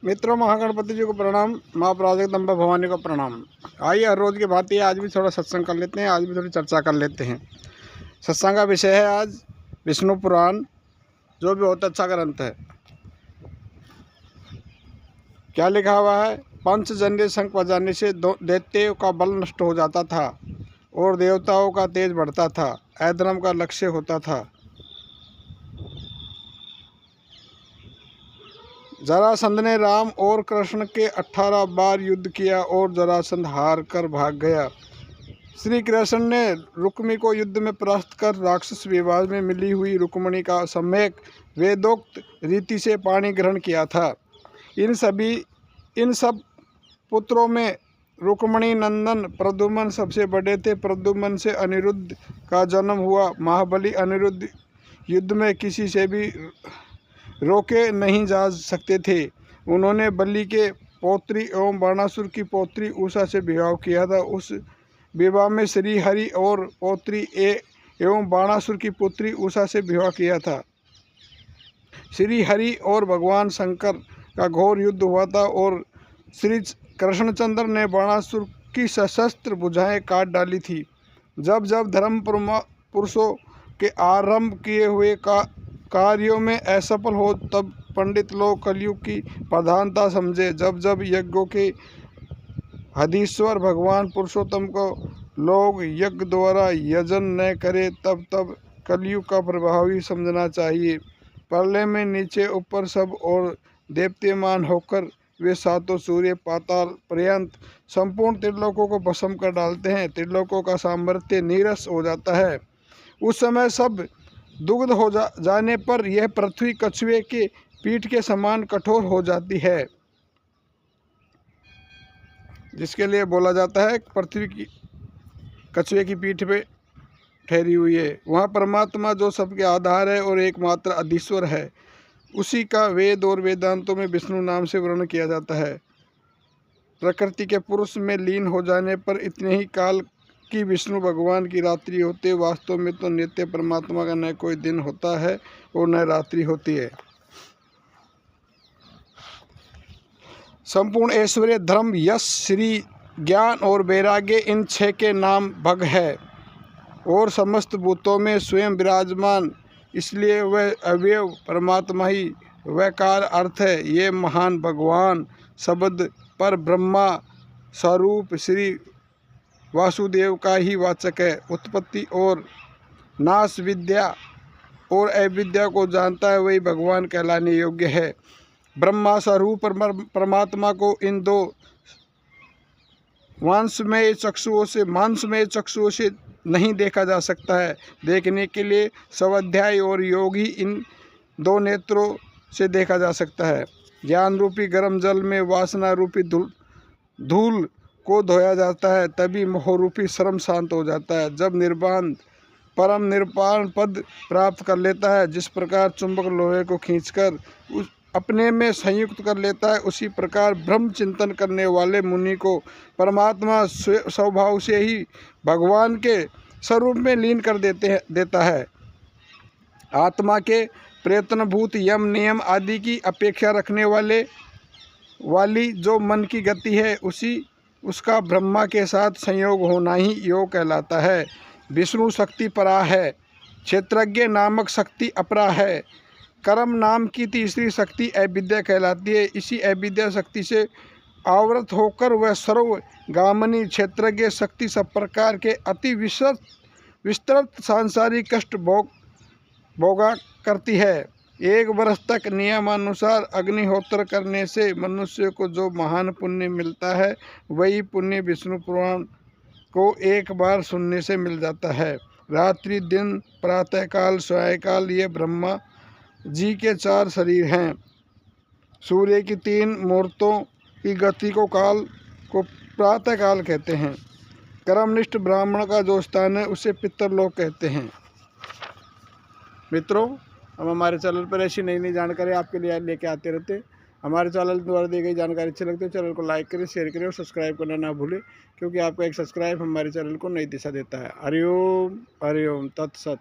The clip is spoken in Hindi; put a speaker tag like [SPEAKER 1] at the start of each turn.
[SPEAKER 1] मित्रों, महागणपति जी को प्रणाम, माँ प्राजगदम्बा भवानी को प्रणाम। आइए हर रोज़ की बात आज भी थोड़ा सत्संग कर लेते हैं, आज भी थोड़ी चर्चा कर लेते हैं। सत्संग का विषय है आज विष्णु पुराण, जो भी बहुत अच्छा ग्रंथ है। क्या लिखा हुआ है? पंचजन्य शंख बजाने से दैत्यों का बल नष्ट हो जाता था और देवताओं का तेज बढ़ता था, अधर्म का लक्ष्य होता था। जरासंध ने राम और कृष्ण के 18 बार युद्ध किया और जरासंध हार कर भाग गया। श्री कृष्ण ने रुक्मी को युद्ध में परास्त कर राक्षस विवाह में मिली हुई रुक्मिणी का सम्यक वेदोक्त रीति से पाणी ग्रहण किया था। इन सब पुत्रों में रुक्मिणी नंदन प्रद्युम्न सबसे बड़े थे। प्रद्युम्न से अनिरुद्ध का जन्म हुआ। महाबली अनिरुद्ध युद्ध में किसी से भी रोके नहीं जा सकते थे। उन्होंने बलि के पौत्री एवं बाणासुर की पौत्री उषा से विवाह किया था। उस विवाह में श्री हरि और पौत्री एवं बाणासुर की पुत्री उषा से विवाह किया था। श्री हरि और भगवान शंकर का घोर युद्ध हुआ था और श्री कृष्णचंद्र ने बाणासुर की सशस्त्र भुजाएं काट डाली थी। जब जब धर्म पुरुषों के आरंभ किए हुए कार्यों में असफल हो, तब पंडित लोग कलयुग की प्रधानता समझे। जब जब यज्ञों के हदीश्वर भगवान पुरुषोत्तम को लोग यज्ञ द्वारा यजन न करे, तब तब कलयुग का प्रभावी समझना चाहिए। प्रलय में नीचे ऊपर सब और देवत्यमान होकर वे सातों सूर्य पाताल पर्यंत संपूर्ण त्रिलोकों को भस्म कर डालते हैं। त्रिलोकों का सामर्थ्य नीरस हो जाता है। उस समय सब दुग्ध हो जाने पर यह पृथ्वी कछुए के पीठ के समान कठोर हो जाती है, जिसके लिए बोला जाता है पृथ्वी की कछुए की पीठ पे ठहरी हुई है। वहाँ परमात्मा जो सबके आधार है और एकमात्र अधीश्वर है, उसी का वेद और वेदांतों में विष्णु नाम से वर्णन किया जाता है। प्रकृति के पुरुष में लीन हो जाने पर इतने ही काल की विष्णु भगवान की रात्रि होते। वास्तव में तो नित्य परमात्मा का न कोई दिन होता है और न रात्रि होती है। संपूर्ण ऐश्वर्य, धर्म, यश, श्री, ज्ञान और वैराग्य, इन 6 के नाम भग है और समस्त भूतों में स्वयं विराजमान, इसलिए वह अवयव परमात्मा ही वकार अर्थ है। ये महान भगवान शब्द पर ब्रह्मा स्वरूप श्री वासुदेव का ही वाचक है। उत्पत्ति और नाश, विद्या और अविद्या को जानता है, वही भगवान कहलाने योग्य है। ब्रह्मा स्वरूप परमात्मा को इन 2 मांसमय चक्षुओं से नहीं देखा जा सकता है। देखने के लिए स्वाध्याय और योग ही इन 2 नेत्रों से देखा जा सकता है। ज्ञान रूपी गर्म जल में वासना रूपी धूल को धोया जाता है, तभी मोह रूपी श्रम शांत हो जाता है। जब परम निर्वाण पद प्राप्त कर लेता है, जिस प्रकार चुंबक लोहे को खींचकर अपने में संयुक्त कर लेता है, उसी प्रकार ब्रह्म चिंतन करने वाले मुनि को परमात्मा स्वभाव से ही भगवान के स्वरूप में लीन कर देता है। आत्मा के प्रयत्नभूत यम नियम आदि की अपेक्षा रखने वाली जो मन की गति है, उसका ब्रह्मा के साथ संयोग होना ही योग कहलाता है। विष्णु शक्ति परा है, क्षेत्रज्ञ नामक शक्ति अपरा है। कर्म नाम की तीसरी शक्ति अविद्या कहलाती है। इसी अविद्या शक्ति से आवृत होकर वह सर्वगामिनी क्षेत्रज्ञ शक्ति सब प्रकार के अति विस्तृत सांसारिक कष्ट भोगा करती है। 1 वर्ष तक नियमानुसार अग्निहोत्र करने से मनुष्य को जो महान पुण्य मिलता है, वही पुण्य विष्णु पुराण को 1 बार सुनने से मिल जाता है। रात्रि, दिन, प्रातःकाल, सायंकाल, ये ब्रह्मा जी के 4 शरीर हैं। सूर्य की 3 मुहूर्तों की गति को प्रातःकाल कहते हैं। कर्मनिष्ठ ब्राह्मण का जो स्थान है, उसे पितरलोक कहते हैं। मित्रों, हम हमारे चैनल पर ऐसी नई जानकारी आपके लिए लेके आते रहते हैं। हमारे चैनल द्वारा दी गई जानकारी अच्छी लगती है, चैनल को लाइक करें, शेयर करें और सब्सक्राइब करना ना भूलें, क्योंकि आपका एक सब्सक्राइब हमारे चैनल को नई दिशा देता है। हरिओम हरिओम तत्सत।